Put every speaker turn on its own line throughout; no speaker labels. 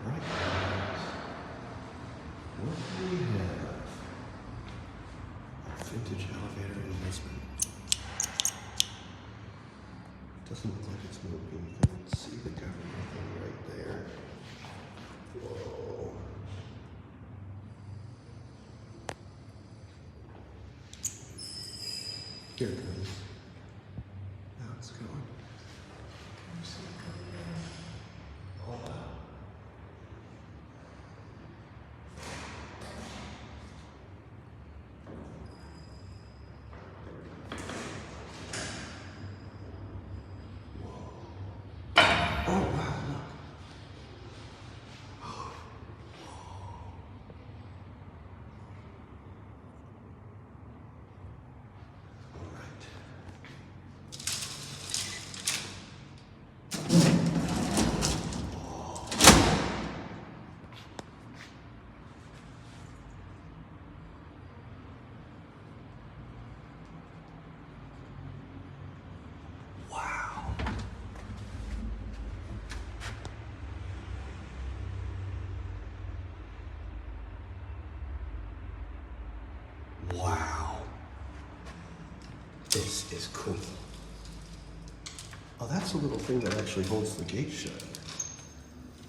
Right, guys. What do we have? A vintage elevator in Lisbon. Doesn't look like it's moving. You can see the government thing right there. Whoa. Here it goes. Now it's going. Can you see it coming down? Oh, wow. Oh, wow, look. All right. Wow. Wow. This is cool. Oh, that's a little thing that actually holds the gate shut.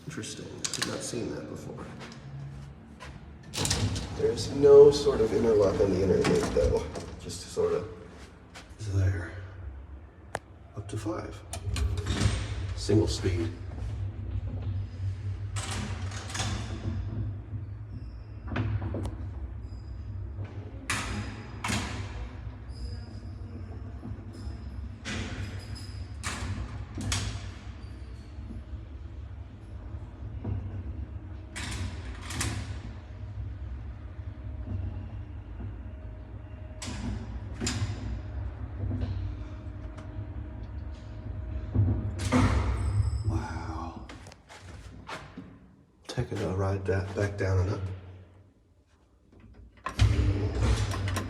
Interesting. I've not seen that before. There's no sort of interlock on the inner gate, though. Just sort of there. Up to 5. Single speed. Wow. Taking a ride back down and up.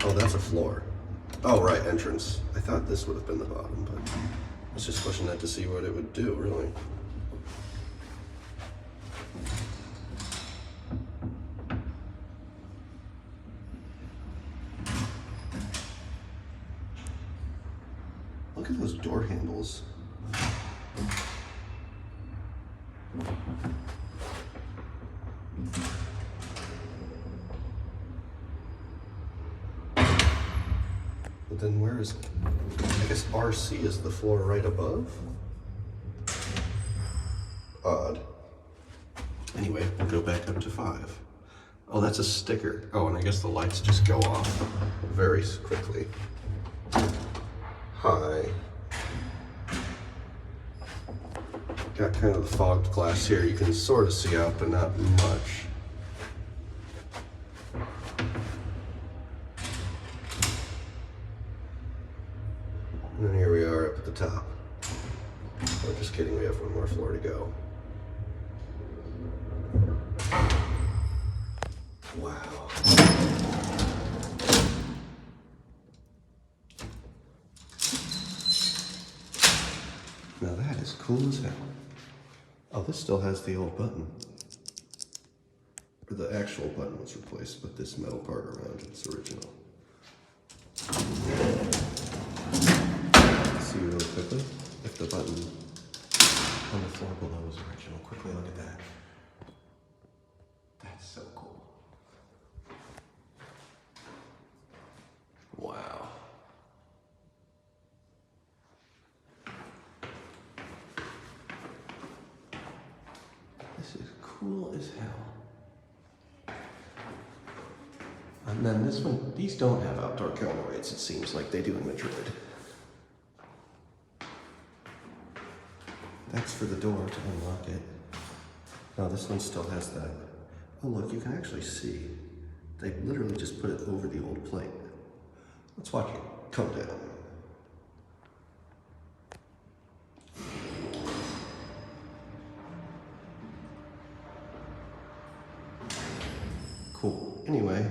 Oh, that's a floor. Oh, right, entrance. I thought this would have been the bottom, but I was just pushing that to see what it would do, really. Look at those door handles. But then where is, I guess RC is the floor right above? Odd. Anyway, we'll go back up to 5. Oh, that's a sticker. Oh, and I guess the lights just go off very quickly. Hi. Got kind of the fogged glass here. You can sort of see out, but not much. And then here we are up at the top. Oh, just kidding, we have one more floor to go. Wow. Now that is cool as hell. Oh, this still has the old button. Or the actual button was replaced, but this metal part around it's original. Let's see really quickly if the button on the floor below is original. Quickly look at that. That's so cool. Wow. This is cool as hell. And then this one, these don't have outdoor counterweights, it seems like they do in Madrid. That's for the door to unlock it. Now this one still has that. Oh look, you can actually see. They literally just put it over the old plate. Let's watch it come down. Cool. Anyway,